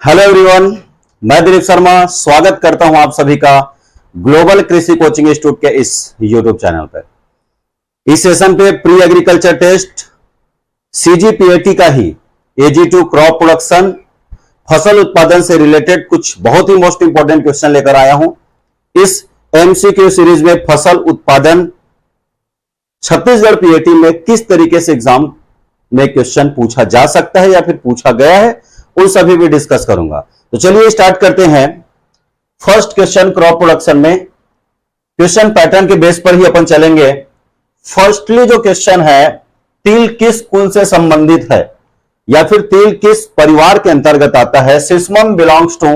Hello everyone, मैं दिलीप शर्मा स्वागत करता हूं आप सभी का ग्लोबल कृषि कोचिंग इंस्टीट्यूट के इस यूट्यूब चैनल पर। इस सेशन पे प्री एग्रीकल्चर टेस्ट सीजीपीएटी का ही AG2 क्रॉप प्रोडक्शन फसल उत्पादन से रिलेटेड कुछ बहुत ही मोस्ट इंपॉर्टेंट क्वेश्चन लेकर आया हूं। इस MCQ सीरीज में फसल उत्पादन छत्तीसगढ़ पीएटी में किस तरीके से एग्जाम में क्वेश्चन पूछा जा सकता है या फिर पूछा गया है, उन सभी भी डिस्कस करूंगा। तो चलिए स्टार्ट करते हैं। फर्स्ट क्वेश्चन क्रॉप प्रोडक्शन में क्वेश्चन पैटर्न के बेस पर ही अपन चलेंगे। फर्स्टली जो क्वेश्चन है, तिल किस कुल से संबंधित है या फिर तिल किस परिवार के अंतर्गत आता है। सिसमम बिलोंग्स टू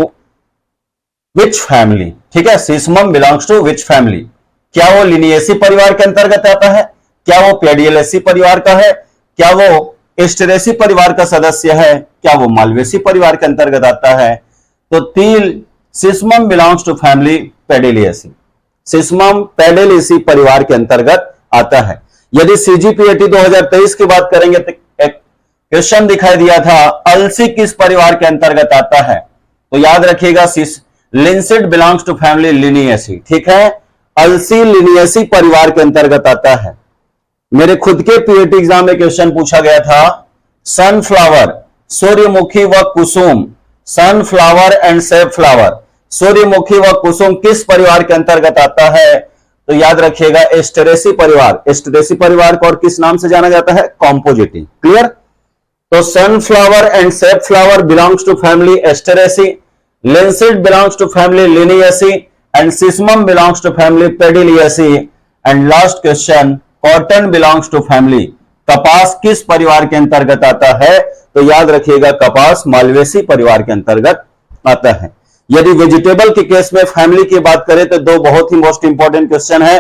विच फैमिली। ठीक है, सिसमम बिलोंग्स टू विच फैमिली। क्या वो लिनिएसी परिवार के अंतर्गत आता है, क्या वो पेडियलेसी परिवार का है, क्या वो एस्टेरेसी परिवार का सदस्य है, क्या वो मालवेसी परिवार के अंतर्गत आता है। तो तिल सिसमम बिलोंग्स टू फैमिली पेडिलिएसी, सिसमम पेडिलिएसी परिवार के अंतर्गत आता है। यदि सीजीपीएटी 2023 की बात करेंगे तो एक क्वेश्चन दिखाई दिया था, अलसी किस परिवार के अंतर्गत आता है, तो याद रखिएगा लिंसिड बिलोंग्स टू फैमिली लिनिएसी। ठीक है, अलसी लिनिएसी परिवार के अंतर्गत आता है। मेरे खुद के पीएटी एग्जाम में क्वेश्चन पूछा गया था, सनफ्लावर, सूर्यमुखी व कुसुम, सनफ्लावर एंड सेफ्लावर, सूर्यमुखी व कुसुम किस परिवार के अंतर्गत आता है, तो याद रखिएगा एस्टेरेसी परिवार। एस्टेरेसी परिवार को और किस नाम से जाना जाता है, कॉम्पोजिटी। क्लियर। तो sunflower and safflower belongs to family Asteraceae, linseed belongs to family Linaceae and sesamum belongs to family Pedaliaceae. And last question, cotton belongs to family, कपास किस परिवार के अंतर्गत आता है, तो याद रखिएगा कपास मालवेसी परिवार के अंतर्गत आता है। यदि वेजिटेबल के केस में फैमिली की बात करें तो दो बहुत ही मोस्ट इंपॉर्टेंट क्वेश्चन है।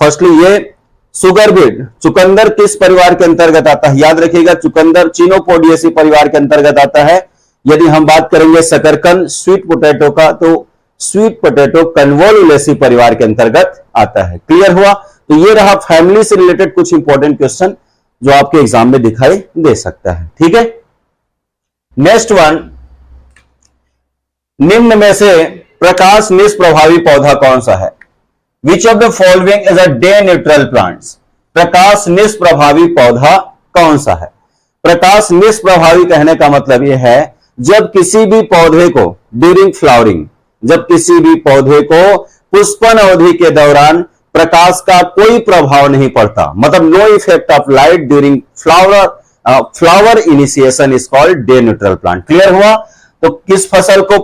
फर्स्टली ये सुगर बीट, चुकंदर किस परिवार के अंतर्गत आता है, याद रखिएगा चुकंदर चिनोपोडिएसी परिवार के अंतर्गत आता है। यदि हम बात करेंगे शकरकंद स्वीट पोटैटो का, तो स्वीट पोटैटो कन्वोलुलेसी परिवार के अंतर्गत आता है। क्लियर हुआ। तो ये रहा फैमिली से रिलेटेड कुछ इंपॉर्टेंट क्वेश्चन जो आपके एग्जाम में दिखाई दे सकता है। ठीक है, नेक्स्ट वन, निम्न में से प्रकाश निष्प्रभावी पौधा कौन सा है। Which of the following is a day neutral plants. प्रकाश निष्प्रभावी पौधा कौन सा है। प्रकाश निष्प्रभावी कहने का मतलब यह है, जब किसी भी पौधे को ड्यूरिंग फ्लावरिंग, जब किसी भी पौधे को पुष्पन अवधि के दौरान प्रकाश का कोई प्रभाव नहीं पड़ता, मतलब no effect of light during flower initiation is called day neutral plant. Clear हुआ। तो किस फसल को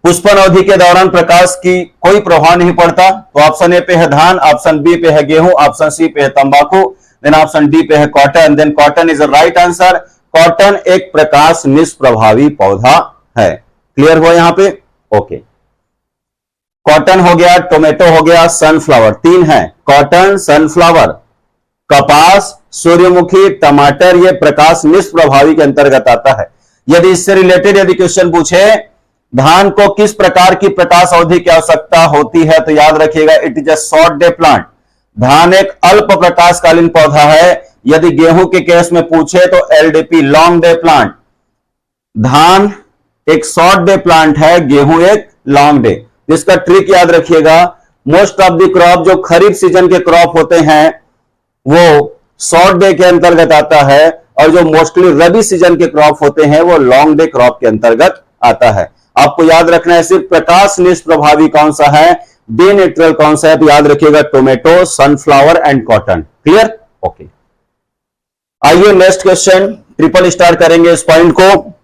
पुष्पन अवधि के दौरान प्रकाश की कोई प्रभाव नहीं पड़ता, तो ऑप्शन ए पे है धान, ऑप्शन बी पे है गेहूं, ऑप्शन सी पे है तंबाकू, देन ऑप्शन डी पे है cotton. Then cotton is the right answer. Cotton एक प्रकाश निष्प्रभावी पौधा है। क्लियर हुआ यहां पे। ओके, कॉटन हो गया, टोमेटो हो गया, सनफ्लावर, तीन है, कॉटन, सनफ्लावर, कपास, सूर्यमुखी, टमाटर, ये प्रकाश निष्प्रभावी के अंतर्गत आता है। यदि इससे रिलेटेड यदि क्वेश्चन पूछे, धान को किस प्रकार की प्रकाश अवधि की आवश्यकता होती है, तो याद रखिएगा it is a short day plant. धान एक अल्प प्रकाशकालीन पौधा है। यदि गेहूं के केस में पूछे तो LDP लॉन्ग डे प्लांट। धान एक शॉर्ट डे प्लांट है, गेहूं एक लॉन्ग डे। जिसका ट्रिक याद रखिएगा, मोस्ट ऑफ द क्रॉप जो खरीफ सीजन के क्रॉप होते हैं वो शॉर्ट डे के अंतर्गत आता है, और जो मोस्टली रबी सीजन के क्रॉप होते हैं वो लॉन्ग डे क्रॉप के अंतर्गत आता है। आपको याद रखना है सिर्फ प्रकाश निष्प्रभावी कौन सा है, डे न्यूट्रल कौन सा है, तो याद रखिएगा tomato, sunflower and cotton. Clear. Okay, आइए नेक्स्ट क्वेश्चन ट्रिपल स्टार करेंगे इस पॉइंट को।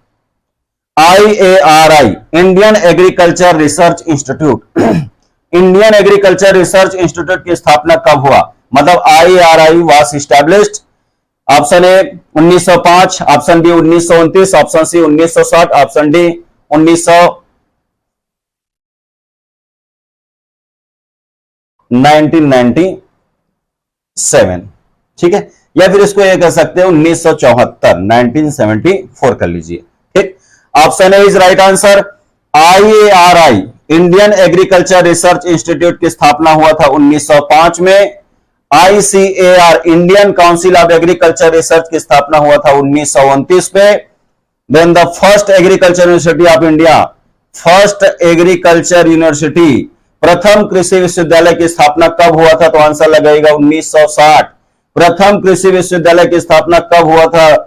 IARI, Indian Agriculture Research Institute, Indian Agriculture Research Institute की स्थापना कब हुआ, मतलब IARI was established. Option A 1905, option B 1929, option C 1960, option D 1997। ठीक है, या फिर इसको ये कह सकते हैं 1974, 1974 कर लीजिए। ठीक, option A is right answer. IARI, Indian Agriculture Research Institute की स्थापना हुआ था 1905 में। ICAR, Indian Council of Agriculture Research की स्थापना हुआ था 1929 में। Then the first agriculture university of India, first agriculture university, प्रथम कृषि विश्वविद्यालय की स्थापना कब हुआ था? तो आंसर लगाएगा 1960। प्रथम कृषि विश्वविद्यालय की स्थापना कब हुआ था?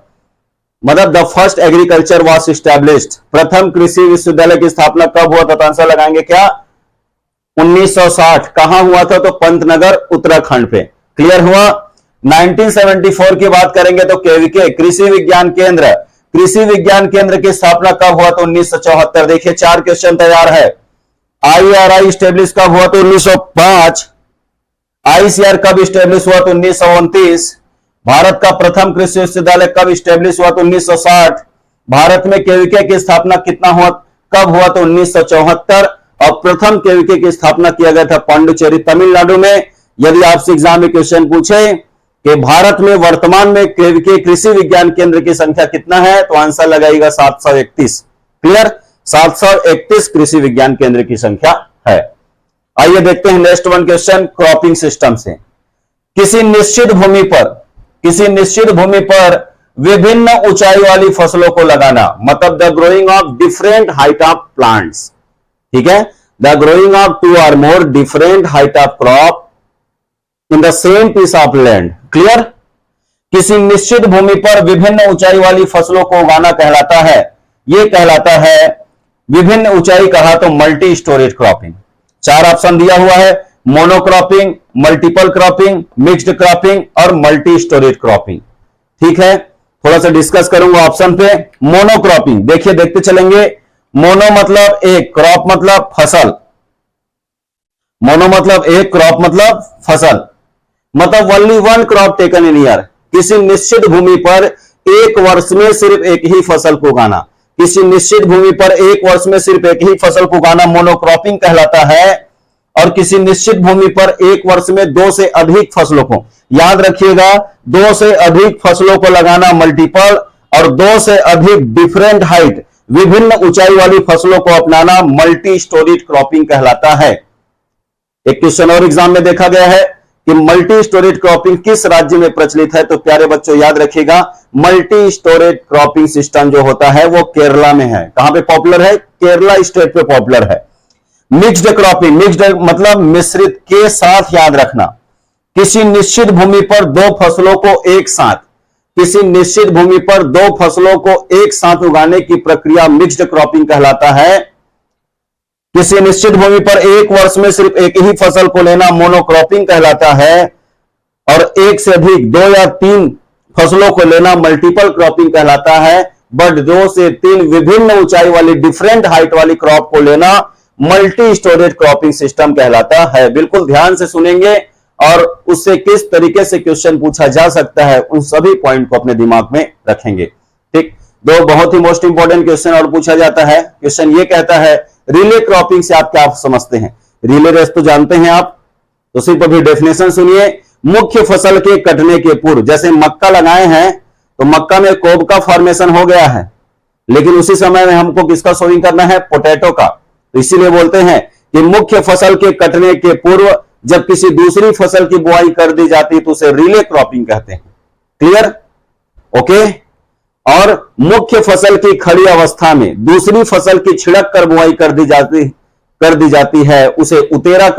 मतलब the first agriculture was established, प्रथम कृषि विश्वविद्यालय की स्थापना कब हुआ था? तो आंसर लगाएंगे क्या? 1960। कहां हुआ था? तो पंतनगर उत्तराखंड पे। क्लियर हुआ? 1974 की बात करेंगे तो केवीके कृषि विज्ञान केंद्र, कृषि विज्ञान केंद्र की स्थापना कब हुआ? तो 1974। देखिए 4 क्वेश्चन तैयार है। IRI स्टेब्लिश कब हुआ? तो 1905। ICR कब स्टेब्लिश हुआ? तो 1929। भारत का प्रथम कृषि विश्वविद्यालय कब स्टेब्लिश हुआ? तो 1960। भारत में केवीके की स्थापना कितना हुआ, कब हुआ? तो 1974। और प्रथम केवीके की स्थापना किया गया था पांडुचेरी तमिलनाडु में। यदि आपसे एग्जाम में क्वेश्चन पूछे कि भारत में वर्तमान में केवीके कृषि विज्ञान केंद्र की संख्या कितना है, तो आंसर लगाएगा 731। क्लियर? 731 कृषि विज्ञान केंद्र की संख्या है। आइए देखते हैं next one question cropping system से। किसी निश्चित भूमि पर विभिन्न ऊंचाई वाली फसलों को लगाना, मतलब the growing of different height of plants. ठीक है, the growing of 2 or more different height of crop in the same piece of land. Clear? किसी निश्चित भूमि पर विभिन्न ऊंचाई वाली फसलों को उगाना कहलाता है, यह कहलाता है विभिन्न ऊंचाई कहा तो मल्टी स्टोरेज क्रॉपिंग। 4 ऑप्शन दिया हुआ है, monocropping, multiple cropping, mixed cropping और मल्टी स्टोरेज क्रॉपिंग। ठीक है, थोड़ा सा डिस्कस करूंगा ऑप्शन पे। मोनोक्रॉपिंग, देखिए देखते चलेंगे। मोनो मतलब एक, क्रॉप मतलब फसल। मोनो मतलब एक, क्रॉप मतलब फसल, मतलब only one crop taken in year. किसी निश्चित भूमि पर एक वर्ष में सिर्फ एक ही फसल को उगाना, किसी निश्चित भूमि पर एक वर्ष में सिर्फ एक ही फसल को उगाना मोनोक्रॉपिंग कहलाता है। और किसी निश्चित भूमि पर एक वर्ष में 2 से अधिक फसलों को, याद रखिएगा, 2 से अधिक फसलों को लगाना मल्टीपल, और 2 से अधिक डिफरेंट हाइट विभिन्न ऊंचाई वाली फसलों को अपनाना मल्टी स्टोरेज क्रॉपिंग कहलाता है। एक क्वेश्चन और एग्जाम में देखा गया है कि मल्टी स्टोरेज क्रॉपिंग किस राज्य में प्रचलित है, तो प्यारे बच्चों याद रखिएगा, मल्टी स्टोरेज क्रॉपिंग सिस्टम जो होता है वो केरला में है। कहां पे पॉपुलर है? केरला स्टेट पे पॉपुलर है। मिक्स्ड क्रॉपिंग, मिक्स्ड मतलब मिश्रित के साथ, याद रखना, किसी निश्चित भूमि पर 2 फसलों को एक साथ, किसी निश्चित भूमि पर 2 फसलों को एक साथ उगाने की प्रक्रिया मिक्स्ड क्रॉपिंग कहलाता है। किसी निश्चित भूमि पर एक वर्ष में सिर्फ एक ही फसल को लेना मोनोक्रॉपिंग कहलाता है, और एक से अधिक 2 या 3 फसलों को लेना मल्टीपल क्रॉपिंग कहलाता है। बट 2 से 3 विभिन्न ऊंचाई वाली डिफरेंट हाइट वाली क्रॉप को लेना मल्टी स्टोरेज क्रॉपिंग सिस्टम कहलाता है। बिल्कुल ध्यान से सुनेंगे और उससे किस तरीके से क्वेश्चन पूछा जा सकता है उन सभी पॉइंट को अपने दिमाग में रखेंगे। ठीक, 2 बहुत ही मोस्ट इंपॉर्टेंट क्वेश्चन और पूछा जाता है। क्वेश्चन ये कहता है रिले क्रॉपिंग से आप क्या समझते हैं? रिले रेस तो जानते हैं आप, तो सिर्फ अभी डेफिनेशन सुनिए। मुख्य फसल के कटने के पूर्व, जैसे मक्का लगाए हैं तो मक्का में कोब का फॉर्मेशन हो गया है, लेकिन उसी समय में हमको किसका सोइंग करना है? पोटैटो का। तो इसीलिए बोलते हैं कि मुख्य फसल के कटने के पूर्व जब किसी दूसरी फसल की बुआई कर दी जाती है तो उसे रिले क्रॉपिंग कहते हैं। क्लियर? ओके। और मुख्य फसल की खड़ी अवस्था में दूसरी फसल की छिड़क कर बुआई कर दी जाती है, उसे उतेरा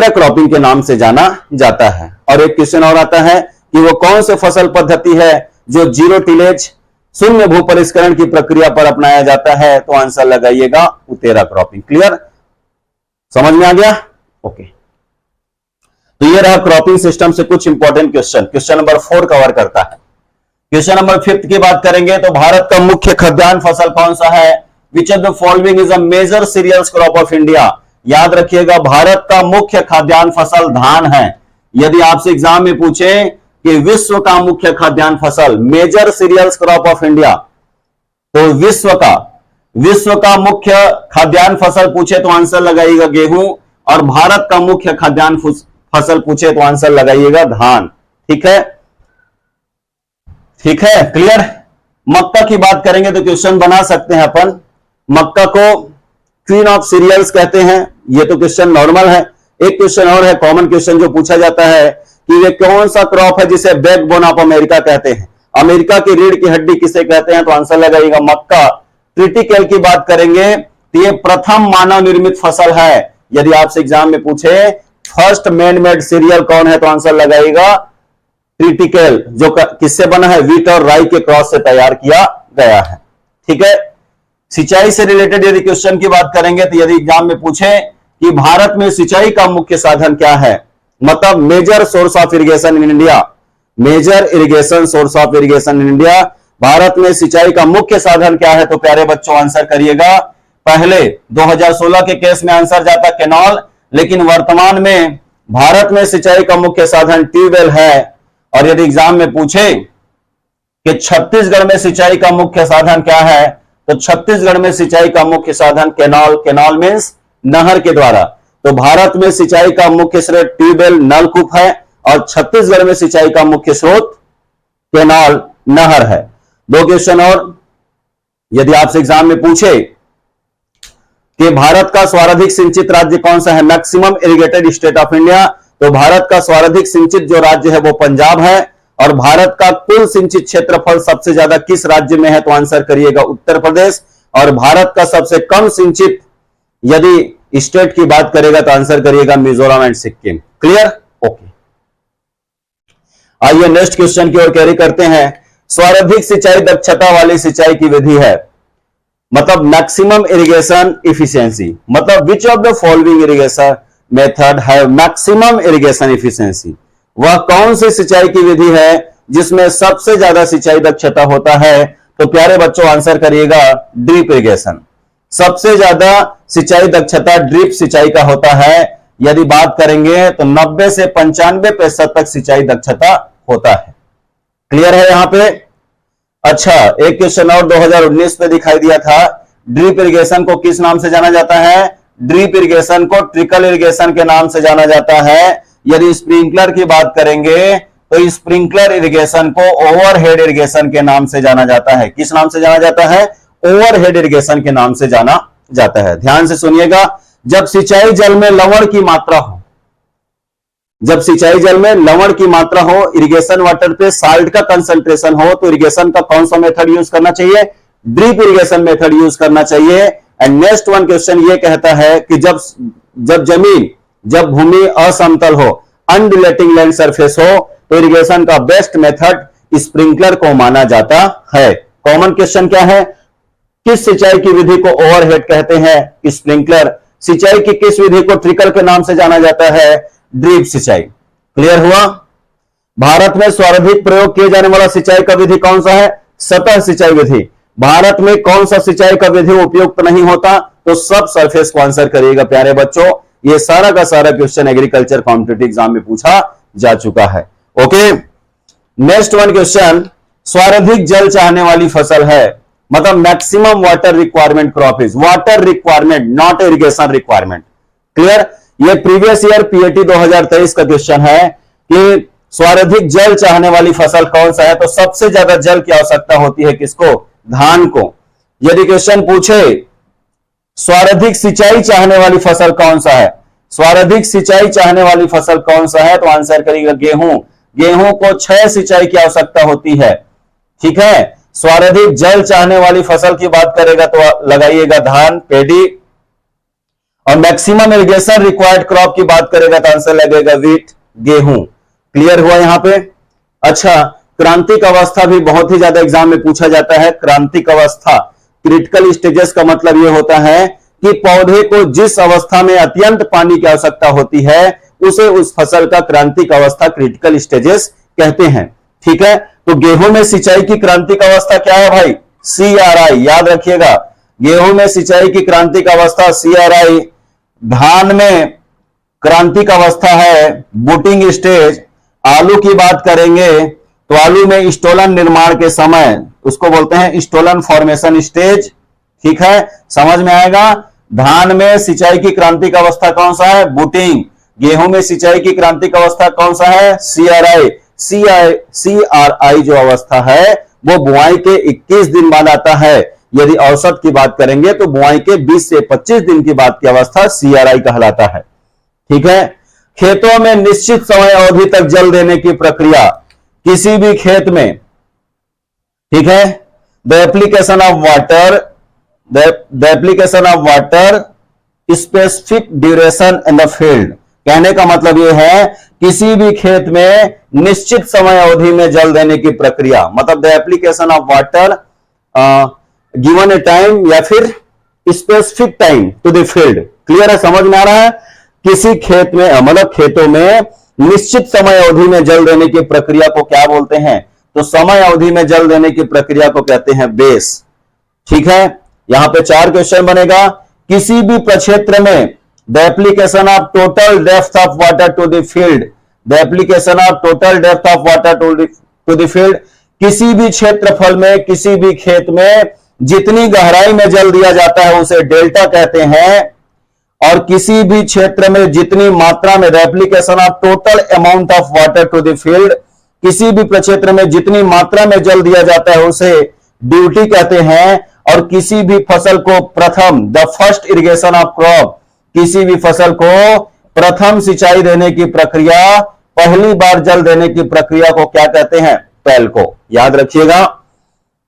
क्रॉपिंग के नाम से जाना जाता है। और एक क्वेश्चन और आता है कि वो कौन सी फसल पद्धति है जो जीरो टिलेज, शून्य भू परिष्करण की प्रक्रिया पर अपनाया जाता है, तो आंसर लगाइएगा उतेरा क्रॉपिंग। क्लियर? समझ में आ गया? ओके। तो ये रहा क्रॉपिंग सिस्टम से कुछ important question. Question number 4 cover करता है। क्वेश्चन नंबर 5 की बात करेंगे तो भारत का मुख्य खाद्यान्न फसल कौन सा है? Which of the following is a major cereals crop of India? याद रखिएगा, भारत का मुख्य खाद्यान्न फसल धान है। यदि आपसे एग्जाम में पूछे कि विश्व का मुख्य खाद्यान्न फसल, major cereals crop of India, तो विश्व का मुख्य खाद्यान्न फसल पूछे तो आंसर लगाइएगा गेहूं, और भारत का मुख्य खाद्यान्न फसल पूछे तो आंसर लगाइएगा धान। ठीक है? ठीक है, क्लियर? मक्का की बात करेंगे तो क्वेश्चन बना सकते हैं अपन, मक्का को क्वीन ऑफ सीरियल्स कहते हैं। ये तो क्वेश्चन नॉर्मल है। एक क्वेश्चन और है, कॉमन क्वेश्चन जो पूछा जाता है कि ये कौन सा क्रॉप है जिसे बैकबोन ऑफ अमेरिका कहते हैं? अमेरिका की रीढ़ की हड्डी किसे कहते हैं? तो आंसर लगाइएगा मक्का। क्रिटिकल की बात करेंगे तो ये प्रथम मानव निर्मित फसल है। यदि आपसे एग्जाम में पूछे फर्स्ट मैन मेड सीरियल कौन है, तो आंसर लगाइएगा क्रिटिकल, जो किससे बना है? व्हीट और राई के क्रॉस से तैयार किया गया है। ठीक है। सिंचाई से रिलेटेड यदि क्वेश्चन की बात करेंगे तो यदि एग्जाम में पूछे कि भारत में सिंचाई का मुख्य साधन क्या है, मतलब major source of irrigation in India, major irrigation source of irrigation in India, Bharat में सिंचाई का मुख्य साधन क्या है? तो प्यारे बच्चों आंसर करिएगा। पहले 2016 के केस में आंसर जाता कैनाल, लेकिन वर्तमान में भारत में सिंचाई का मुख्य साधन ट्यूबवेल है। और यदि एग्जाम में पूछे कि छत्तीसगढ़ में सिंचाई का मुख्य साधन क्या है, तो छत्तीसगढ़ में सिंचाई का मुख्य साधन कैनाल, कैनाल मींस नहर के द्वारा। तो भारत में सिंचाई का मुख्य स्रोत ट्यूबवेल, नलकूप है, और छत्तीसगढ़ में सिंचाई का मुख्य स्रोत कैनाल, नहर है। दो क्वेश्चन और, यदि आपसे एग्जाम में पूछे कि भारत का सर्वाधिक सिंचित राज्य कौन सा है, maximum irrigated state of India, तो भारत का सर्वाधिक सिंचित जो राज्य है वो पंजाब है। और भारत का कुल सिंचित क्षेत्रफल सबसे ज्यादा किस राज्य में है, तो आंसर करिएगा उत्तर प्रदेश। और भारत का सबसे कम सिंचित यदि स्टेट की बात करेगा तो आंसर करिएगा Mizoram and Sikkim. Clear? Okay. आइए नेक्स्ट क्वेश्चन की ओर कैरी करते हैं। सर्वाधिक सिंचाई दक्षता वाली सिंचाई की विधि है, मतलब मैक्सिमम इरिगेशन इफिशियंसी, मतलब विच of the following irrigation method have maximum irrigation efficiency, वह कौन सी सिंचाई की विधि है जिसमें सबसे ज्यादा सिंचाई दक्षता होता है? तो प्यारे बच्चों आंसर करिएगा ड्रिप इरिगेशन। सबसे ज्यादा सिंचाई दक्षता ड्रिप सिंचाई का होता है। यदि बात करेंगे तो 90 से 95% तक सिंचाई दक्षता होता है। क्लियर है यहां पे? अच्छा, एक क्वेश्चन और 2019 में दिखाई दिया था। ड्रिप इरिगेशन को किस नाम से जाना जाता है? ड्रिप इरिगेशन को ट्रिकल इरिगेशन के नाम से जाना जाता है। यदि स्प्रिंकलर की बात करेंगे तो स्प्रिंकलर इरिगेशन को ओवरहेड इरिगेशन के नाम से जाना जाता है। किस नाम से जाना जाता है? ओवरहेड इरिगेशन के नाम से जाना जाता है। ध्यान से सुनिएगा, जब सिंचाई जल में लवण की मात्रा हो, जब सिंचाई जल में लवण की मात्रा हो, इरिगेशन वाटर पे साल्ट का कंसंट्रेशन हो, तो इरिगेशन का कौन सा मेथड यूज करना चाहिए? ड्रिप इरिगेशन मेथड यूज करना चाहिए। एंड नेक्स्ट वन क्वेश्चन ये कहता है कि जब भूमि असमतल हो, अनडिलेटिंग लैंड सरफेस हो, तो इरिगेशन का बेस्ट मेथड स्प्रिंकलर को माना जाता है। कॉमन क्वेश्चन क्या है? किस सिंचाई की विधि को ओवरहेड कहते हैं? स्प्रिंकलर। सिंचाई की किस विधि को ट्रिकल के नाम से जाना जाता है? ड्रिप सिंचाई। क्लियर हुआ? भारत में सर्वाधिक प्रयोग किए जाने वाला सिंचाई का विधि कौन सा है? सतह सिंचाई विधि। भारत में कौन सा सिंचाई का विधि उपयुक्त नहीं होता? तो सब सरफेस को आंसर करिएगा प्यारे बच्चों। ये सारा का सारा क्वेश्चन एग्रीकल्चर कॉम्पिटिटिव एग्जाम में पूछा जा चुका है। ओके, नेक्स्ट वन क्वेश्चन, सर्वाधिक जल चाहने वाली फसल है, मतलब maximum water requirement crop is, water requirement not irrigation requirement. Clear? ये प्रीवियस ईयर पीएटी 2023 का क्वेश्चन है कि सर्वाधिक जल चाहने वाली फसल कौन सा है? तो सबसे ज्यादा जल की आवश्यकता होती है किसको? धान को। यदि क्वेश्चन पूछे सर्वाधिक सिंचाई चाहने वाली फसल कौन सा है, सर्वाधिक सिंचाई चाहने वाली फसल कौन सा है, तो आंसर करिएगा गेहूं। गेहूं को 6 सिंचाई की आवश्यकता होती है। ठीक है। सर्वाधिक जल चाहने वाली फसल की बात करेगा तो लगाइएगा धान, पेडी। और मैक्सिमम इरिगेशन रिक्वायर्ड क्रॉप की बात करेगा तो आंसर लगेगा व्हीट, गेहूं। क्लियर हुआ यहां पे? अच्छा, क्रांतिक अवस्था भी बहुत ही ज्यादा एग्जाम में पूछा जाता है। क्रांतिक अवस्था, क्रिटिकल स्टेजेस का मतलब यह होता है कि पौधे को जिस अवस्था में अत्यंत पानी की आवश्यकता होती है उसे उस फसल का क्रांतिक अवस्था, क्रिटिकल स्टेजेस कहते हैं। ठीक है। तो गेहूं में सिंचाई की क्रांतिक अवस्था क्या है भाई? CRI। याद रखिएगा, गेहूं में सिंचाई की क्रांतिक अवस्था CRI। धान में क्रांतिक अवस्था है बूटिंग स्टेज। आलू की बात करेंगे तो आलू में स्टोलन निर्माण के समय उसको बोलते हैं स्टोलन फॉर्मेशन स्टेज। ठीक है, समझ में आएगा? धान में सिंचाई की क्रांतिक अवस्था कौन सा है? बूटिंग। गेहूं में सिंचाई की क्रांतिक अवस्था कौन सा है? CRI। CRI जो अवस्था है वो बुआई के 21 दिन बाद आता है। यदि औसत की बात करेंगे तो बुआई के 20 से 25 दिन की बाद की अवस्था CRI कहलाता है। ठीक है। खेतों में निश्चित समय अवधि तक जल देने की प्रक्रिया, किसी भी खेत में ठीक है। The application of water, the application of water specific duration in the field. कहने का मतलब यह है किसी भी खेत में निश्चित समय अवधि में जल देने की प्रक्रिया, मतलब the application of water given a time या फिर specific time to the field. Clear है, समझ में आ रहा है? किसी खेत में मतलब खेतों में निश्चित समय अवधि में जल देने की प्रक्रिया को क्या बोलते हैं? तो समय अवधि में जल देने की प्रक्रिया को कहते हैं बेस। ठीक है, यहां पे 4 क्वेश्चन बनेगा। किसी भी प्रक्षेत्र में the application of total depth of water to the field, the application of total depth of water to the field, किसी भी क्षेत्रफल में किसी भी खेत में जितनी गहराई में जल दिया जाता है उसे डेल्टा कहते हैं। और किसी भी क्षेत्र में जितनी मात्रा में, the application of total amount of water to the field, किसी भी प्रक्षेत्र में जितनी मात्रा में जल दिया जाता है उसे ड्यूटी कहते हैं। और किसी भी फसल को प्रथम, the first irrigation of crop, किसी भी फसल को प्रथम सिंचाई देने की प्रक्रिया, पहली बार जल देने की प्रक्रिया को क्या कहते हैं? पैल को। याद रखिएगा,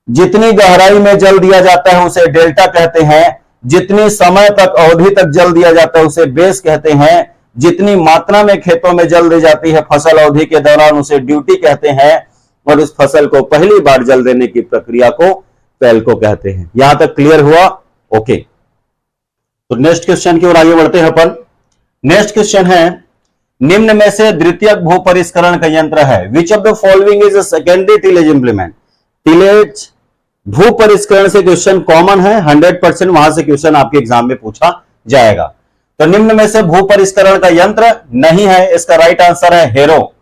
जितनी गहराई में जल दिया जाता है उसे डेल्टा कहते हैं, जितनी समय तक अवधि तक जल दिया जाता है उसे बेस कहते हैं, जितनी मात्रा में खेतों में जल दी जाती है फसल अवधि के दौरान उसे ड्यूटी कहते हैं, और इस फसल को पहली बार जल देने की प्रक्रिया को पैल को कहते हैं। यहां तक क्लियर हुआ? ओके, तो नेक्स्ट क्वेश्चन की ओर आगे बढ़ते हैं अपन। नेक्स्ट क्वेश्चन है, निम्न में से द्वितीयक भू परिष्करण का यंत्र है। Which of the following is a secondary tillage implement. Tillage भू परिष्करण से क्वेश्चन कॉमन है, 100% वहां से क्वेश्चन आपके एग्जाम में पूछा जाएगा। तो निम्न में से भू परिष्करण का यंत्र नहीं है, इसका राइट आंसर है हैरो।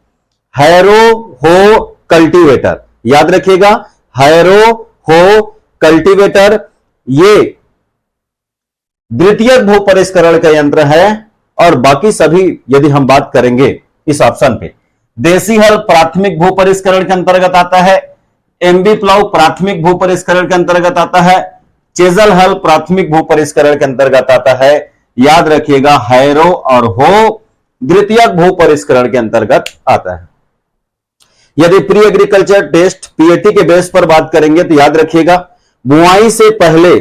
हैरो हो कल्टीवेटर। याद रखिएगा, हैरो हो कल्टीवेटर ये द्वितीयक भू परिष्करण का यंत्र है। और बाकी सभी यदि हम बात करेंगे इस ऑप्शन पे, देसी हल प्राथमिक भू परिष्करण के अंतर्गत आता है, एमबी प्लाव प्राथमिक भू परिष्करण के अंतर्गत आता है, चेजल हल प्राथमिक भू परिष्करण के अंतर्गत आता है। याद रखिएगा, हैरो और हो द्वितीयक भू परिष्करण के अंतर्गत आता है। यदि प्री एग्रीकल्चर टेस्ट पीएटी के बेस पर बात करेंगे तो याद रखिएगा, बुआई से पहले,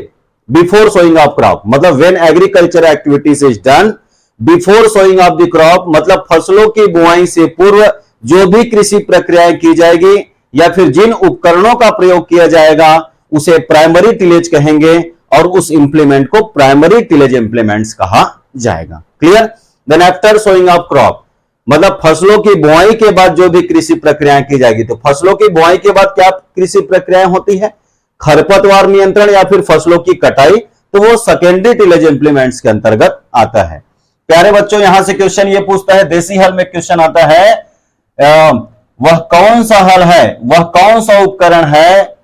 बिफोर सोइंग ऑफ क्रॉप, मतलब when agriculture activities is done before sowing of the crop, मतलब फसलों की बुआई से पूर्व जो भी कृषि प्रक्रियाएं की जाएगी या फिर जिन उपकरणों का प्रयोग किया जाएगा उसे प्राइमरी टिलेज कहेंगे, और उस इंप्लीमेंट को प्राइमरी टिलेज इंप्लीमेंट्स कहा जाएगा। Clear? Then after sowing of crop, मतलब फसलों की बुआई के बाद जो भी कृषि प्रक्रियाएं की जाएगी। तो फसलों की बुआई के बाद क्या कृषि प्रक्रियाएं होती है? खरपतवार नियंत्रण या फिर फसलों की कटाई, तो वो सेकेंडरी टिलेज इंप्लीमेंट्स के अंतर्गत आता है। प्यारे बच्चों, यहां से क्वेश्चन ये पूछता है, देसी हल में क्वेश्चन आता है, वह कौन सा हल है, वह कौन सा उपकरण है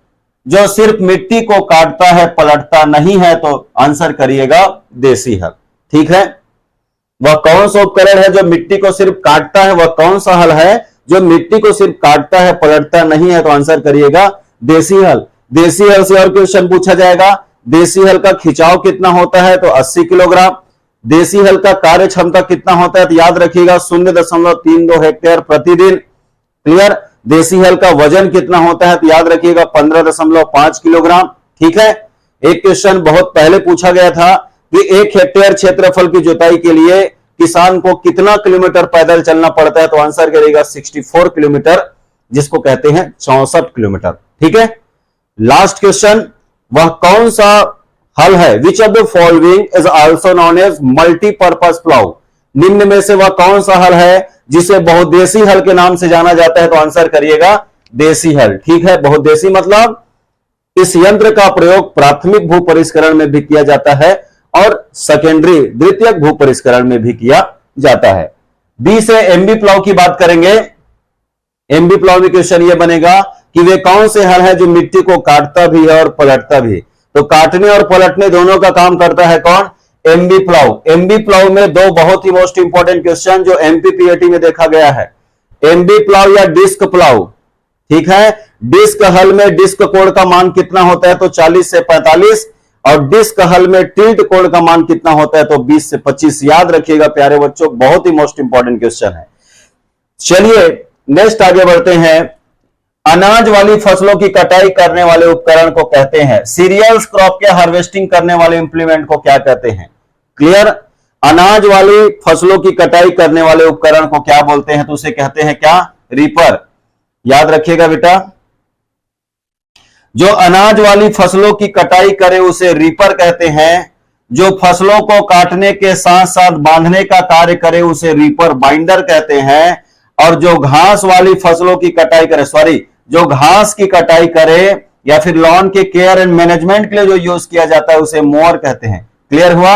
जो सिर्फ मिट्टी को काटता है पलटता नहीं है? तो आंसर करिएगा देसी हल। ठीक है, वह कौन सा उपकरण है जो मिट्टी को सिर्फ काटता है? वह कौन सा हल है जो मिट्टी को सिर्फ काटता है पलटता नहीं है? तो आंसर करिएगा देसी हल। देसी हल से और क्वेश्चन पूछा जाएगा, देसी हल का खिंचाव कितना होता है? तो 80 किलोग्राम। देसी हल का कार्य क्षमता कितना होता है? तो याद रखिएगा 0.32 हेक्टेयर प्रतिदिन। क्लियर? देसी हल का वजन कितना होता है? तो याद रखिएगा 15.5 किलोग्राम। ठीक है, एक क्वेश्चन बहुत पहले पूछा गया था कि 1 हेक्टेयर क्षेत्रफल की जुताई के लिए किसान को कितना किलोमीटर पैदल चलना पड़ता है? तो आंसर करेगा 64 किलोमीटर, जिसको कहते हैं 64 किलोमीटर। ठीक है, लास्ट क्वेश्चन, वह कौन सा हल है? Which of the following is also known as multipurpose plough. निम्न में से वह कौन सा हल है जिसे बहुदेशी हल के नाम से जाना जाता है? तो आंसर करिएगा देसी हल। ठीक है, बहुदेशी मतलब इस यंत्र का प्रयोग प्राथमिक भू परिष्करण में भी किया जाता है और सेकेंडरी द्वितीयक भू परिष्करण में भी किया जाता है। बी से एमबी प्लाव की बात करेंगे। एमबी प्लाव में क्वेश्चन ये बनेगा कि वे कौन से हल है जो मिट्टी को काटता भी है और पलटता भी? तो काटने और पलटने दोनों का काम करता है कौन? MB plough. एमबी प्लाव में दो बहुत ही मोस्ट इंपॉर्टेंट क्वेश्चन जो एमपीपीएटी में देखा गया है, एमबी प्लाव या डिस्क प्लाव। ठीक है, डिस्क हल में डिस्क कोण का मान कितना होता है? तो 40 से 45, और डिस्क हल में टिल्ट कोण का मान कितना होता है? तो 20 से 25। याद रखिएगा प्यारे बच्चों, बहुत ही मोस्ट इंपॉर्टेंट क्वेश्चन है। चलिए नेक्स्ट आगे बढ़ते हैं। अनाज वाली फसलों की कटाई करने वाले उपकरण को कहते हैं। सीरियल्स क्रॉप के हार्वेस्टिंग करने वाले इंप्लीमेंट को क्या कहते हैं? क्लियर? अनाज वाली फसलों की कटाई करने वाले उपकरण को क्या बोलते हैं? तो उसे कहते हैं क्या? रीपर। याद रखिएगा बेटा, जो अनाज वाली फसलों की कटाई करे उसे रीपर कहते हैं। जो फसलों को काटने के साथ साथ बांधने का कार्य करे उसे रीपर बाइंडर कहते हैं। और जो घास वाली फसलों की कटाई करे, जो घास की कटाई करे या फिर लॉन के केयर एंड मैनेजमेंट के लिए जो यूज किया जाता है उसे मोअर कहते हैं। क्लियर हुआ?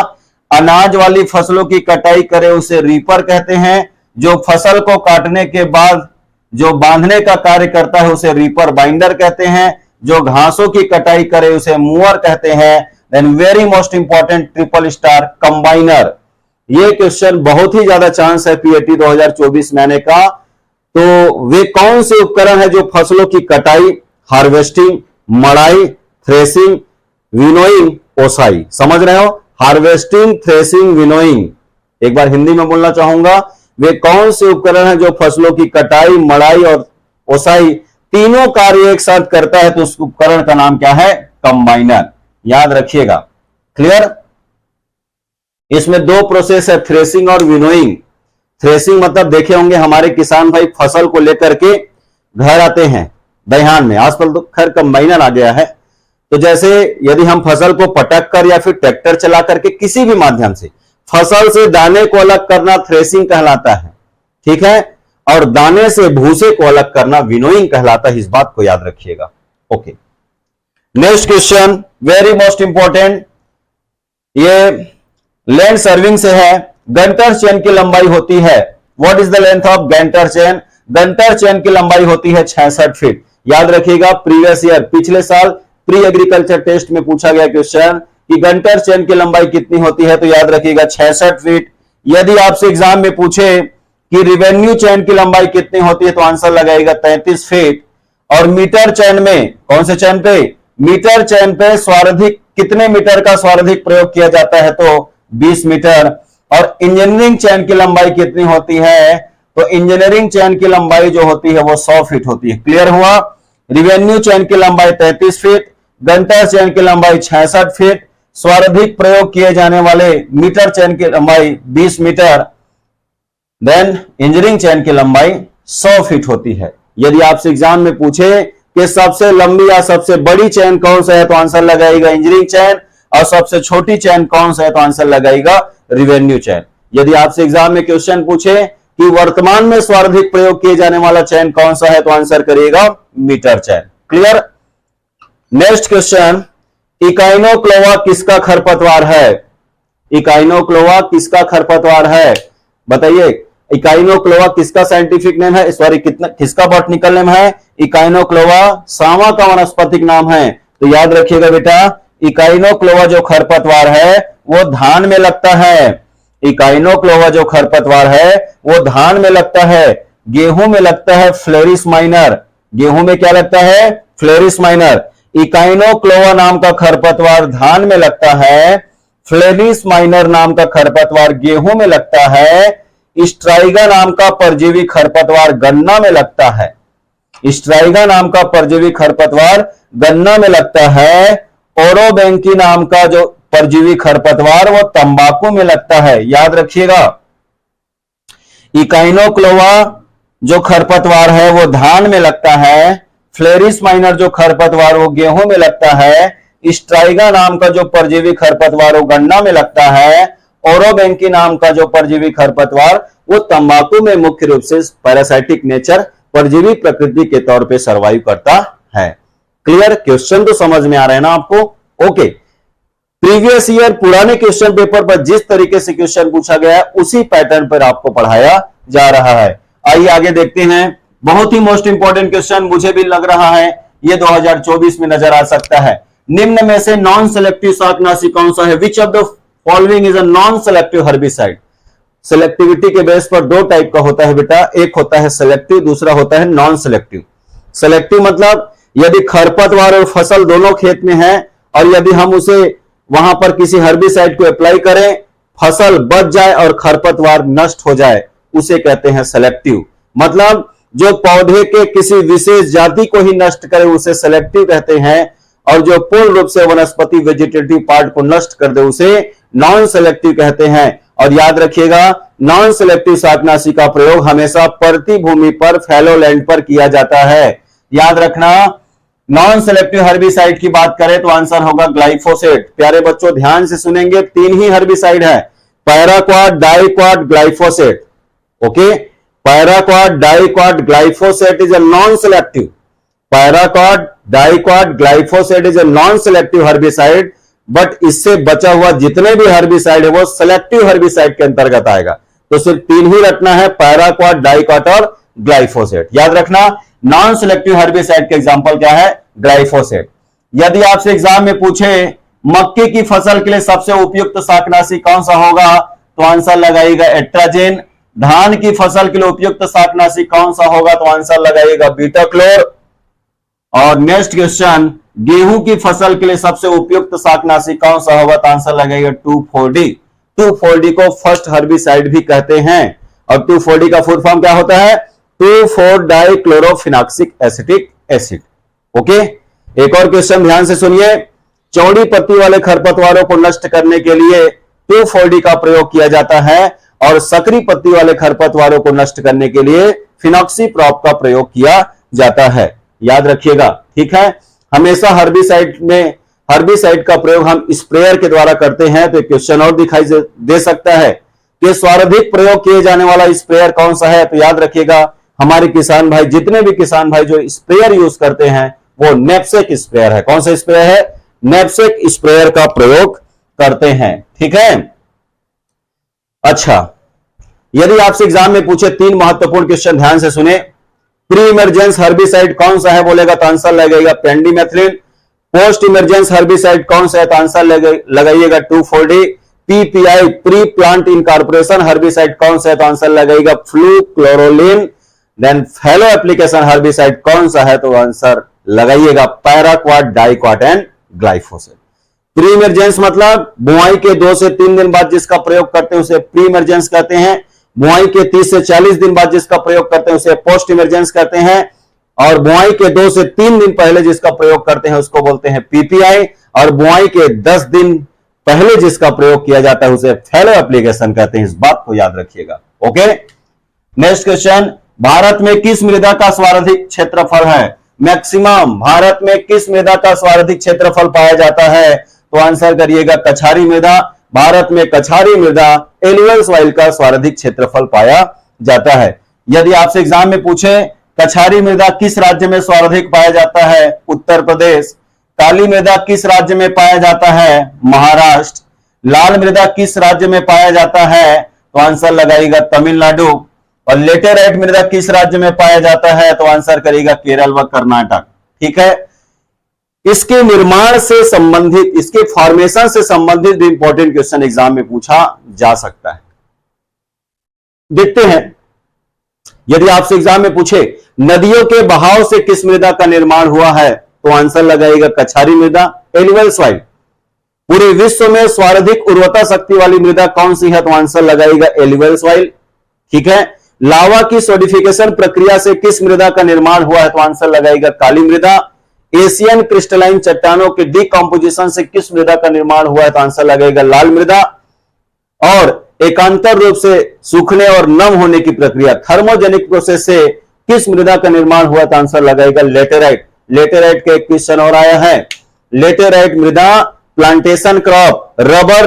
अनाज वाली फसलों की कटाई करे उसे रीपर कहते हैं। जो फसल को काटने के बाद जो बांधने का कार्य करता है उसे रीपर बाइंडर कहते हैं। जो घासों की कटाई करे उसे मूअर कहते हैं। Then very most important triple star combiner. ये क्वेश्चन बहुत ही ज्यादा चांस है पीएटी 2024 में आने का। तो वे कौन से उपकरण है जो फसलों की कटाई, हार्वेस्टिंग, मड़ाई, थ्रेसिंग, विनोइंग, ओसाई, समझ रहे हो? Harvesting, threshing, winnowing. एक बार हिंदी में बोलना चाहूंगा, वे कौन से उपकरण है जो फसलों की कटाई, मड़ाई और ओसाई तीनों कार्य एक साथ करता है? तो उस उपकरण का नाम क्या है? कंबाइनर। याद रखिएगा। क्लियर? इसमें दो प्रोसेस है, थ्रेसिंग और विनोइंग। थ्रेसिंग मतलब देखे होंगे हमारे किसान भाई फसल को लेकर के घर आते हैं दहियान में, आजकल तो खैर कंबाइनर आ गया है। तो जैसे यदि हम फसल को पटक कर या फिर ट्रैक्टर चला करके किसी भी माध्यम से फसल से दाने को अलग करना थ्रेसिंग कहलाता है, ठीक है? और दाने से भूसे को अलग करना विनोइंग कहलाता है। इस बात को याद रखिएगा। Okay, next question very most important, ये लैंड सर्विंग से है। गंटर चेन की लंबाई होती है, what is the length of Günter chain? Günter chain की लंबाई होती है 66 फीट। याद रखिएगा, प्रीवियस ईयर पिछले साल प्री एग्रीकल्चर टेस्ट में पूछा गया क्वेश्चन कि गंटर चेन की लंबाई कितनी होती है, तो याद रखिएगा 66 फीट। यदि आपसे एग्जाम में पूछे कि रिवेन्यू चेन की लंबाई कितनी होती है, तो आंसर लगाएगा 33 फीट। और मीटर चेन में, कौन से चेन पे? मीटर चेन पे स्वार्धिक कितने मीटर का स्वार्धिक प्रयोग किया जाता है? तो 20 मीटर। और इंजीनियरिंग चेन की लंबाई कितनी होती है? तो इंजीनियरिंग चेन की लंबाई जो होती है वो 100 फीट होती है। क्लियर हुआ? रिवेन्यू चेन की लंबाई 33 फीट, गंटर चेन की लंबाई 66 फीट, स्वार्धिक प्रयोग किए जाने वाले मीटर चेन की लंबाई 20 मीटर, देन इंजीनियरिंग चेन की लंबाई 100 फीट होती है। यदि आपसे एग्जाम में पूछे कि सबसे लंबी या सबसे बड़ी चेन कौन सा है, तो आंसर लगाएगा इंजीनियरिंग चेन। और सबसे छोटी चेन कौन सा है, तो आंसर लगाएगा रिवेन्यू चेन। यदि आपसे एग्जाम में क्वेश्चन पूछे कि वर्तमान में स्वार्धिक प्रयोग किए जाने वाला चेन कौन सा है, तो आंसर करिएगा metre chain. Clear? Next question, Echinochloa किसका खरपतवार है? इकाइनोक्लोवा किसका खरपतवार है? बताइए, इकाइनोक्लोवा किसका साइंटिफिक नेम है, सॉरी किसका बॉटनिकल नेम है? इकाइनोक्लोवा सामा का वानस्पतिक नाम है। तो याद रखिएगा बेटा, इकाइनोक्लोवा जो खरपतवार है वो धान में लगता है। इकाइनोक्लोवा जो खरपतवार है वो धान में लगता है, गेहूं में लगता है फ्लोरिस माइनर। गेहूं में क्या लगता है? फ्लोरिस माइनर। इकाइनोक्लोवा नाम का खरपतवार धान में लगता है, फ्लोरिस माइनर नाम का खरपतवार गेहूं में लगता है, स्ट्राइगा नाम का परजीवी खरपतवार गन्ना में लगता है। स्ट्राइगा नाम का परजीवी खरपतवार गन्ना में लगता है। ओरोबेंकी नाम का जो परजीवी खरपतवार वो तंबाकू में लगता है। याद रखिएगा, इकाइनोक्लोवा जो खरपतवार है वो धान में लगता है, फ्लोरिस माइनर जो खरपतवार वो गेहूं में लगता है, स्ट्राइगा नाम का जो परजीवी खरपतवार वो गन्ना में लगता है, ओरोबेंकी नाम का जो परजीवी खरपतवार वो तंबाकू में मुख्य रूप से पैरासाइटिक नेचर, परजीवी प्रकृति के तौर पे सर्वाइव करता है। क्लियर? क्वेश्चन तो समझ में आ रहे हैं ना आपको? ओके, प्रीवियस ईयर पुराने क्वेश्चन पेपर पर जिस तरीके से क्वेश्चन पूछा गया है उसी पैटर्न पर आपको पढ़ाया जा रहा है। आइए आगे देखते हैं। बहुत ही मोस्ट इंपॉर्टेंट क्वेश्चन मुझे भी लग रहा है ये 2024 में नजर आ सकता है। निम्न में से नॉन सेलेक्टिव शाकनाशी कौन सा है? Which of the following is a non selective herbicide? Selectivity के बेस पर दो टाइप का होता है बेटा, एक होता है सेलेक्टिव, दूसरा होता है नॉन सेलेक्टिव। सेलेक्टिव मतलब यदि खरपतवार और फसल दोनों खेत में है और यदि हम उसे वहां पर किसी हर्बिसाइड को अप्लाई करें, फसल बच जाए और खरपतवार नष्ट हो जाए, उसे कहते हैं सेलेक्टिव। मतलब जो पौधे के किसी विशेष जाति को ही नष्ट करे उसे सेलेक्टिव कहते हैं, और जो पूर्ण रूप से वनस्पति वेजिटेटिव पार्ट को नष्ट कर दे उसे नॉन सेलेक्टिव कहते हैं। और याद रखिएगा, नॉन सेलेक्टिव शाकनाशी का प्रयोग हमेशा परती भूमि पर, फैलो लैंड पर किया जाता है। याद रखना, नॉन सेलेक्टिव हर्बिसाइड की बात करें तो आंसर होगा ग्लाइफोसेट। प्यारे बच्चों ध्यान से सुनेंगे, 3 ही हर्बिसाइड है, paraquat, diquat, glyphosate. Okay, paraquat, diquat, glyphosate is a non selective. Paraquat, diquat, glyphosate is a non selective herbicide, but इससे बचा हुआ जितने भी हर्बिसाइड है वो सेलेक्टिव हर्बिसाइड के अंतर्गत आएगा। तो सिर्फ 3 ही रखना है, पैराक्वाट, डाइक्वाट और ग्लाइफोसेट। याद रखना, नॉन सेलेक्टिव हर्बिसाइड के एग्जांपल क्या है, ग्लाइफोसेट। यदि आपसे एग्जाम में पूछे मक्के की फसल के लिए सबसे उपयुक्त शाकनाशी कौन सा होगा, तो आंसर लगाइएगा एट्राजेन। धान की फसल के लिए उपयुक्त शाकनाशी कौन सा होगा, तो आंसर लगाइएगा बीटाक्लोर। और नेक्स्ट क्वेश्चन, गेहूं की फसल के लिए सबसे उपयुक्त शाकनाशी कौन सा होगा, तो आंसर लगाइएगा 2,4-D। 2,4-D को फर्स्ट हर्बिसाइड भी कहते हैं, और 2,4-D का फुल फॉर्म क्या होता है, 2,4-डाइक्लोरोफिनॉक्सिक एसिटिक एसिड। ओके, एक और क्वेश्चन ध्यान से सुनिए, चौड़ी पत्ती वाले खरपतवारों को नष्ट करने के लिए 2,4-D का प्रयोग किया जाता है, और सकरी पत्ती वाले खरपतवारों को नष्ट करने के लिए फिनॉक्सीप्रॉप का प्रयोग किया जाता है। याद रखिएगा, ठीक है। हमेशा हर्बिसाइड का प्रयोग हम स्प्रेयर के द्वारा करते हैं। तो क्वेश्चन और दिखाई दे सकता है कि सर्वाधिक प्रयोग किए जाने वाला स्प्रेयर कौन सा है, तो याद रखिएगा हमारे किसान भाई, जितने भी किसान भाई जो स्प्रेयर यूज करते हैं वो नेपसेक स्प्रेयर है। कौन सा स्प्रेयर है, नेपसेक स्प्रेयर का प्रयोग करते हैं, ठीक है। अच्छा, यदि आपसे एग्जाम में पूछे 3 महत्वपूर्ण क्वेश्चन, ध्यान से सुने, प्री इमरजेंस हर्बिसाइड कौन सा है बोलेगा तो आंसर लगेगा पेंडिमेथ्रिन। पोस्ट इमरजेंस हर्बिसाइड कौन सा है, तो आंसर लगाइएगा 2,4-D। PPI, pre plant incorporation herbicide कौन सा है, तो आंसर लगेगा फ्लूक्लोरोलिन। देन फैलो एप्लीकेशन हर्बिसाइड कौन सा है, तो आंसर लगाइएगा paraquat, diquat and glyphosate. Pre emergence मतलब बुआई के 2 से 3 दिन बाद जिसका प्रयोग करते हैं उसे प्री इमरजेंस कहते हैं। बुआई के 30 से 40 दिन बाद जिसका प्रयोग करते हैं उसे पोस्ट इमरजेंस कहते हैं, और बुआई के 2 से 3 दिन पहले जिसका प्रयोग करते हैं उसको बोलते हैं पीपीआई, और बुआई के 10 दिन पहले जिसका प्रयोग किया जाता है उसे फैलो एप्लीकेशन कहते हैं। इस बात को याद रखिएगा। ओके, नेक्स्ट क्वेश्चन, भारत में किस मृदा का सर्वाधिक क्षेत्रफल है, मैक्सिमम भारत में किस मृदा का सर्वाधिक क्षेत्रफल पाया जाता है, तो आंसर करिएगा कछारी मृदा। भारत में कछारी मृदा, एलुवियल सॉइल का सर्वाधिक क्षेत्रफल पाया जाता है। यदि आपसे एग्जाम में पूछे कछारी मृदा किस राज्य में सर्वाधिक पाया जाता है, उत्तर प्रदेश। काली मृदा किस राज्य में पाया जाता है, महाराष्ट्र। लाल मृदा किस राज्य में पाया जाता है, तो आंसर लगाइएगा तमिलनाडु। और लेटेराइट मृदा किस राज्य में पाया जाता है, तो आंसर करेगा केरल व कर्नाटक, ठीक है। इसके निर्माण से संबंधित, इसके फॉर्मेशन से संबंधित भी इंपॉर्टेंट क्वेश्चन एग्जाम में पूछा जा सकता है। देखते हैं, यदि आपसे एग्जाम में पूछे नदियों के बहाव से किस मृदा का निर्माण हुआ है, तो आंसर लगाइएगा कछारी मृदा, एलुवियल सॉइल। पूरे विश्व में सर्वाधिक उर्वरता शक्ति वाली मृदा कौन सी है, तो आंसर लगाइएगा एलुवियल सॉइल, ठीक है। लावा की सोडिफिकेशन प्रक्रिया से किस मृदा का निर्माण हुआ है, तो आंसर लगाइएगा काली मृदा। एशियन क्रिस्टलाइन चट्टानों के डिकम्पोजिशन से किस मृदा का निर्माण हुआ है, तो आंसर लगेगा लाल मृदा। और एकांतर रूप से सूखने और नम होने की प्रक्रिया, थर्मोजेनिक प्रोसेस से किस मृदा का निर्माण हुआ, तो आंसर लगेगा लेटेराइट। लेटेराइट का एक क्वेश्चन और आया है। लेटेराइट मृदा प्लांटेशन क्रॉप, रबर,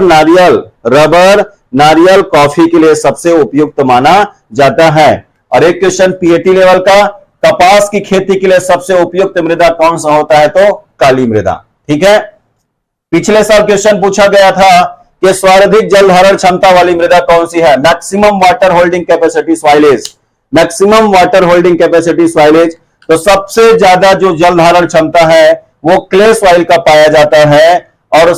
नारियल, कॉफी के लिए सबसे उपयुक्त माना जाता है। और एक क्वेश्चन पीएटी लेवल का, कपास की खेती के लिए सबसे उपयुक्त मृदा कौन सा होता है, तो काली मृदा, ठीक है। पिछले साल क्वेश्चन पूछा गया था कि सर्वाधिक जल धारण क्षमता वाली मृदा कौन सी है, maximum water holding capacity soils, maximum water holding capacity soils. तो सबसे ज्यादा जो जल धारण क्षमता है वो क्ले सॉइल का पाया जाता है, और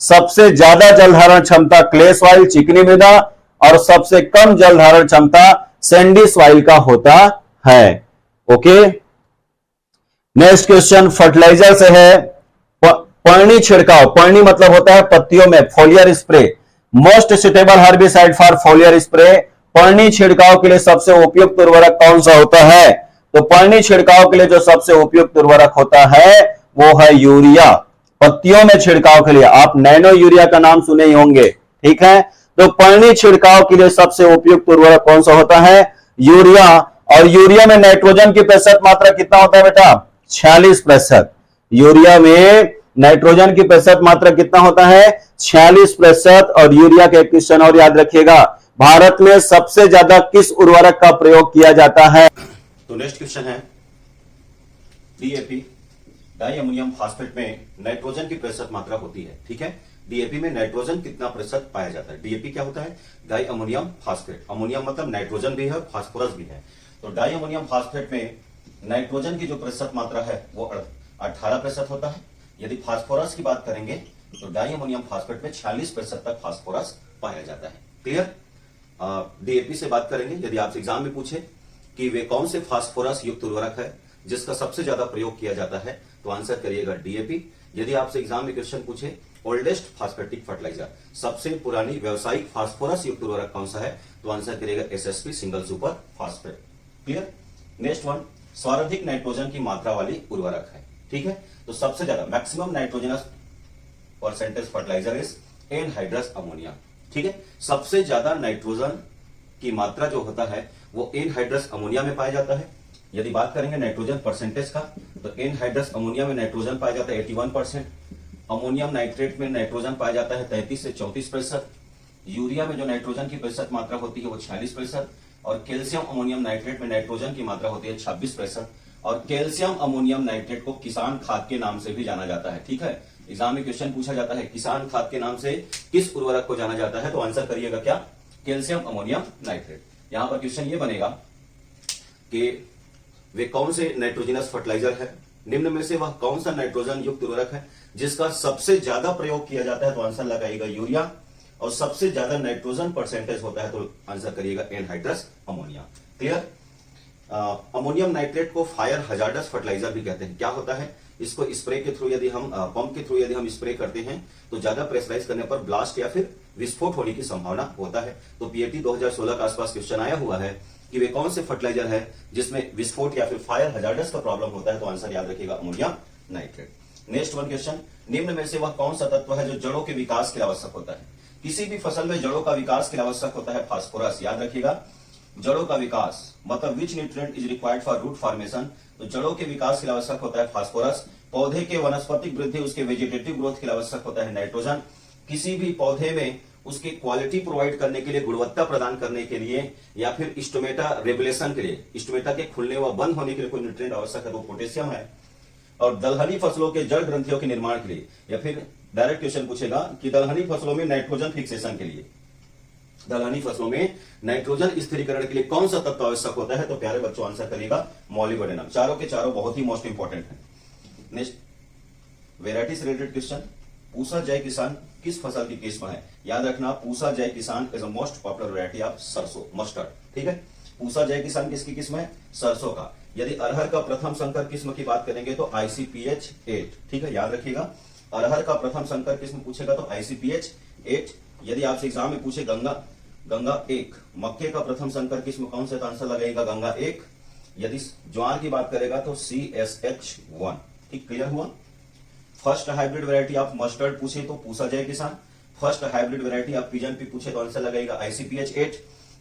सबसे ज्यादा जल धारण क्षमता क्ले सॉइल, चिकनी मृदा, और सबसे कम जल धारण क्षमता सैंडी सॉइल का होता है। ओके, नेक्स्ट क्वेश्चन फर्टिलाइजर से है। पर्णी छिड़काव, पर्णी मतलब होता है पत्तियों में, foliar spray. Most suitable herbicide for foliar spray, पर्णी छिड़काव के लिए सबसे उपयुक्त उर्वरक कौन सा होता है? तो पर्णी छिड़काव के लिए जो सबसे उपयुक्त उर्वरक होता है वो है यूरिया। पत्तियों में छिड़काव के लिए आप नैनो यूरिया का नाम सुने ही होंगे, ठीक है। तो पर्णी छिड़काव के लिए सबसे उपयुक्त उर्वरक कौन सा होता है? यूरिया। और यूरिया में नाइट्रोजन की प्रतिशत मात्रा कितना होता है बेटा? 46%। यूरिया में नाइट्रोजन की प्रतिशत मात्रा कितना होता है? 46%। और यूरिया का एक क्वेश्चन और याद रखिएगा, भारत में सबसे ज्यादा किस उर्वरक का प्रयोग किया जाता है? तो नेक्स्ट क्वेश्चन है, डीएपी डाई अमोनियम फास्फेट में नाइट्रोजन की प्रतिशत मात्रा होती है, ठीक है। डीएपी में नाइट्रोजन कितना प्रतिशत पाया जाता है? डीएपी क्या होता है? Di ammonium phosphate. अमोनियम मतलब नाइट्रोजन भी है, फास्फोरस भी है। तो डाई अमोनियम फास्फेट में नाइट्रोजन की जो प्रतिशत मात्रा है वो 18% होता है। यदि फास्फोरस की बात करेंगे तो डाई अमोनियम फास्फेट में 46% तक फास्फोरस पाया जाता है। क्लियर? डीएपी से बात करेंगे। यदि आपसे एग्जाम में पूछे कि वे कौन से फास्फोरस युक्त उर्वरक है जिसका सबसे ज्यादा प्रयोग किया जाता है, तो आंसर करिएगा डीएपी। यदि आपसे एग्जाम में क्वेश्चन पूछे ओल्डेस्ट फास्फेटिक फर्टिलाइजर, सबसे पुरानी व्यवसायिक फास्फोरस युक्त उर्वरक कौन सा है, तो आंसर करिएगा SSP single super phosphate. Clear? Next one, सर्वाधिक नाइट्रोजन की मात्रा वाली उर्वरक है, ठीक है। तो सबसे ज्यादा maximum nitrogenous percentage fertiliser is anhydrous ammonia, ठीक है। सबसे ज्यादा नाइट्रोजन की मात्रा जो होता है वो एनहाइड्रस अमोनिया में पाया जाता है। यदि बात करेंगे नाइट्रोजन परसेंटेज का, तो एनहाइड्रस अमोनिया में नाइट्रोजन पाया जाता है 81%। अमोनियम नाइट्रेट में नाइट्रोजन पाया जाता है 33 से 34%। यूरिया में जो नाइट्रोजन की प्रतिशत मात्रा होती है वो 46%। और कैल्शियम अमोनियम नाइट्रेट में नाइट्रोजन की मात्रा होती है 26%। और कैल्शियम अमोनियम नाइट्रेट को किसान खाद के नाम से भी जाना जाता है, ठीक है। एग्जाम में क्वेश्चन पूछा जाता है किसान खाद के नाम से किस उर्वरक को जाना जाता है, तो आंसर करिएगा क्या? Calcium ammonium nitrate. यहां पर क्वेश्चन ये बनेगा कि वे कौन से नाइट्रोजनस फर्टिलाइजर है, निम्न में से वह कौन सा नाइट्रोजन युक्त उर्वरक है जिसका सबसे ज्यादा प्रयोग किया जाता है, तो आंसर लगाइएगा यूरिया। और सबसे ज्यादा नाइट्रोजन परसेंटेज होता है तो आंसर करिएगा anhydrous ammonia. Clear? Ammonium nitrate को फायर हजार्डस फर्टिलाइजर भी कहते हैं। क्या होता है? इसको स्प्रे के थ्रू यदि हम पंप के थ्रू यदि हम स्प्रे करते हैं तो ज्यादा प्रेशराइज करने पर ब्लास्ट या फिर विस्फोट होने की संभावना होता है। तो पीएटी 2016 के आसपास क्वेश्चन आया हुआ है कि वे कौन से फर्टिलाइजर है जिसमें विस्फोट या फिर फायर हजार्डस का प्रॉब्लम होता है, तो आंसर याद रखिएगा ammonium nitrate. Next one question, निम्न में से वह कौन सा तत्व है जो जड़ों के विकास के लिए आवश्यक होता है? किसी भी फसल में जड़ों का विकास के लिए आवश्यक होता है फास्फोरस। याद रखिएगा, जड़ों का विकास मतलब which nutrient is required for root formation, तो जड़ों के विकास के लिए आवश्यक होता है फास्फोरस। पौधे के वनस्पतिक वृद्धि उसके वेजिटेटिव ग्रोथ के लिए आवश्यक होता है नाइट्रोजन। किसी भी पौधे में उसकी क्वालिटी प्रोवाइड करने के लिए, गुणवत्ता प्रदान करने के लिए, या फिर स्टोमेटा रेगुलेशन के लिए, स्टोमेटा के खुलने व बंद होने के लिए कोई न्यूट्रिएंट आवश्यक है तो पोटेशियम है। और दलहनी फसलों के जड़ ग्रंथियों के निर्माण के लिए, या फिर डायरेक्ट क्वेश्चन पूछेगा कि दलहनी फसलों में नाइट्रोजन फिक्सेशन के लिए, दलहनी फसलों में नाइट्रोजन स्थिरीकरण के लिए कौन सा तत्व आवश्यक होता है, तो प्यारे बच्चों आंसर करिएगा मॉलिब्डेनम। चारों के चारों बहुत ही मोस्ट इंपॉर्टेंट है। नेक्स्ट, वेराइटी से रिलेटेड क्वेश्चन, पूसा जय किसान किस फसल की किस्म है? याद रखना, पूसा जय किसान is a most popular variety of सरसों, मस्टर्ड, ठीक है। पूसा जय किसान किसकी किस्म है? सरसों का। यदि अरहर का प्रथम संकर किस्म की बात करेंगे तो ICPH 8, ठीक है, याद रखिएगा। अरहर का प्रथम संकर किस्म पूछेगा तो ICPH 8। यदि आपसे एग्जाम में पूछे गंगा 1, मक्के का प्रथम संकर किस्म कौन सा, तो आंसर लगाएगा गंगा 1। यदि ज्वार की बात करेगा तो CSH 1, ठीक, क्लियर हुआ। First hybrid variety of mustard पूछे तो Pusa Jai Kisan. First hybrid variety of pigeon pea पूछे तो आंसर लगाएगा ICPH 8।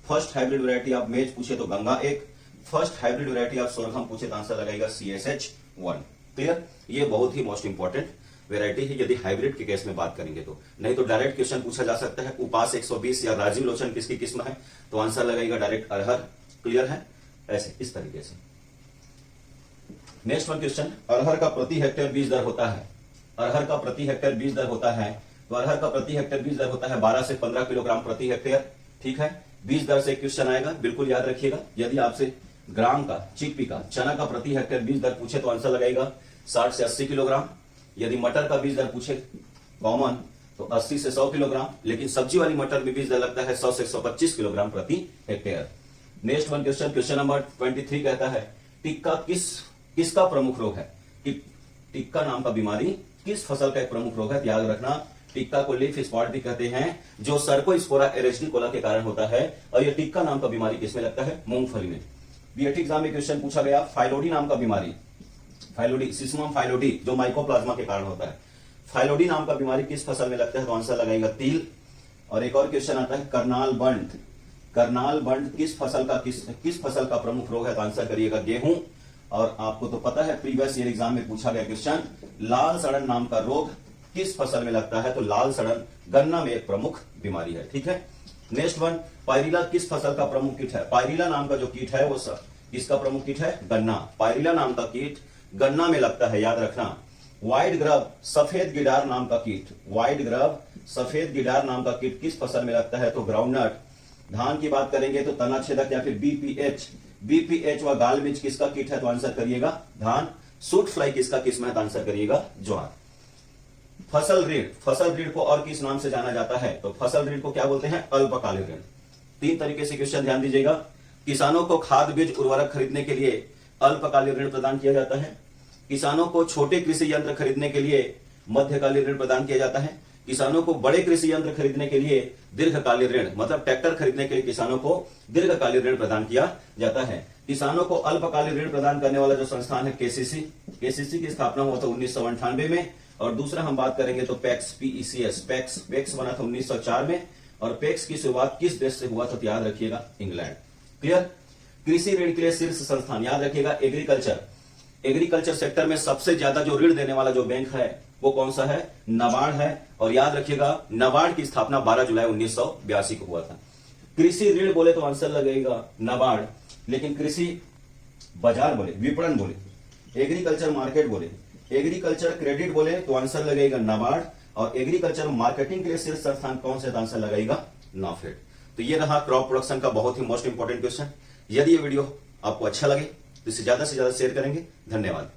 First hybrid variety of maize पूछे तो Ganga 1। First hybrid variety of sorghum पूछे तो आंसर लगाएगा CSH 1। क्लियर? ये बहुत ही मोस्ट इंपॉर्टेंट वैरायटी है यदि हाइब्रिड के केस में बात करेंगे तो। नहीं तो डायरेक्ट क्वेश्चन पूछा जा सकता है उपास 120 या राजीव लोचन किसकी किस्म है, तो आंसर लगाएगा डायरेक्ट अरहर। क्लियर है? ऐसे इस तरीके से। नेक्स्ट वन क्वेश्चन, अरहर का प्रति हेक्टेयर बीज दर होता है, अरहर का प्रति हेक्टेयर बीज दर होता है, तो अरहर का प्रति हेक्टेयर बीज दर होता है 12 से 15 किलोग्राम प्रति हेक्टेयर, ठीक है। बीज दर से क्वेश्चन आएगा, बिल्कुल याद रखिएगा। यदि आपसे ग्राम का, चिकपी का, चना का प्रति हेक्टेयर बीज दर पूछे तो आंसर लगाएगा 60 से 80 किलोग्राम। यदि मटर का बीज दर पूछे कॉमन तो 80 से 100 किलोग्राम, लेकिन सब्जी वाली मटर में बीज दर लगता है 100 से 125 किलोग्राम प्रति hectare. Next one question, question number 23 कहता है टिक्का किसका प्रमुख रोग है? टिक्का नाम का बीमारी किस फसल का एक प्रमुख रोग है? याद रखना, टिक्का को लीफ स्पॉट भी कहते हैं, जो सर्कोस्पोरा एरिस्टिकोला के कारण होता है। और यह टिक्का नाम का बीमारी किसमें लगता है? मूंगफली में। बीएटी एग्जाम में क्वेश्चन पूछा गया, फाइलोडी नाम का बीमारी, फाइलोडी सिस्मम फाइलोडी, जो माइकोप्लाज्मा के कारण होता है, फाइलोडी नाम का बीमारी किस फसल में लगता है? तो आंसर लगाएगा तिल। और एक और क्वेश्चन आता है, करनाल बंड, करनाल बंड किस फसल का प्रमुख रोग है? तो आंसर करिएगा गेहूं। और आपको तो पता है प्रीवियस ईयर एग्जाम में पूछा गया क्वेश्चन, लाल सड़न नाम का रोग किस फसल में लगता है? तो लाल सड़न गन्ना में एक प्रमुख बीमारी है। ठीक है, नेक्स्ट वन, पायरिला किस फसल का प्रमुख कीट है? पायरिला नाम का जो कीट है वो किसका प्रमुख कीट है? गन्ना। पायरिला नाम का कीट गन्ना में लगता है, याद रखना। व्हाइट ग्रब सफेद गिडार नाम का कीट, व्हाइट ग्रब सफेद गिडार नाम का कीट किस फसल में लगता है? तो ग्राउंडनट। धान की बात करेंगे तो तना छेदक या फिर बीपीएच, बीपीएच व गाल मिर्च किसका कीट है? तो आंसर करिएगा धान। सूट फ्लाई किसका किस्म है? तो आंसर करिएगा ज्वार। फसल ऋण, फसल ऋण को और किस नाम से जाना जाता है? तो फसल ऋण को क्या बोलते हैं? अल्पकालिक ऋण। 3 तरीके से क्वेश्चन ध्यान दीजिएगा। किसानों को खाद बीज उर्वरक खरीदने के लिए अल्पकालिक ऋण प्रदान किया जाता है। किसानों को छोटे कृषि यंत्र खरीदने के लिए मध्यकालीन ऋण प्रदान किया जाता है। किसानों को बड़े कृषि यंत्र खरीदने के लिए दीर्घकालीन ऋण, मतलब ट्रैक्टर खरीदने के लिए किसानों को दीर्घकालीन ऋण प्रदान किया जाता है। किसानों को अल्पकालीन ऋण प्रदान करने वाला जो संस्थान है केसीसी, केसीसी की स्थापना हुआ था 1998 में। और दूसरा हम बात करेंगे तो पैक्स, पीईसीएस, पैक्स बना था 1904 में। और पैक्स की शुरुआत किस देश से हुआ था? तो याद रखिएगा इंग्लैंड। क्लियर। कृषि ऋण के लिए शीर्ष संस्थान याद रखिएगा एग्रीकल्चर, एग्रीकल्चर सेक्टर में सबसे ज्यादा जो ऋण देने वाला जो बैंक है वो कौन सा है? नाबार्ड है। और याद रखिएगा नाबार्ड की स्थापना 12 जुलाई 1982 को हुआ था। कृषि ऋण बोले तो आंसर लगेगा नाबार्ड, लेकिन कृषि बाजार बोले, विपणन बोले, एग्रीकल्चर मार्केट बोले, एग्रीकल्चर क्रेडिट बोले तो आंसर लगेगा नाबार्ड। और एग्रीकल्चर मार्केटिंग के लिए शीर्ष संस्थान कौन सा? आंसर लगाएगा नाफेड। तो ये रहा क्रॉप प्रोडक्शन का बहुत ही मोस्ट इंपॉर्टेंट क्वेश्चन। यदि ये वीडियो आपको अच्छा लगे तो इसे ज्यादा से ज्यादा शेयर करेंगे। धन्यवाद।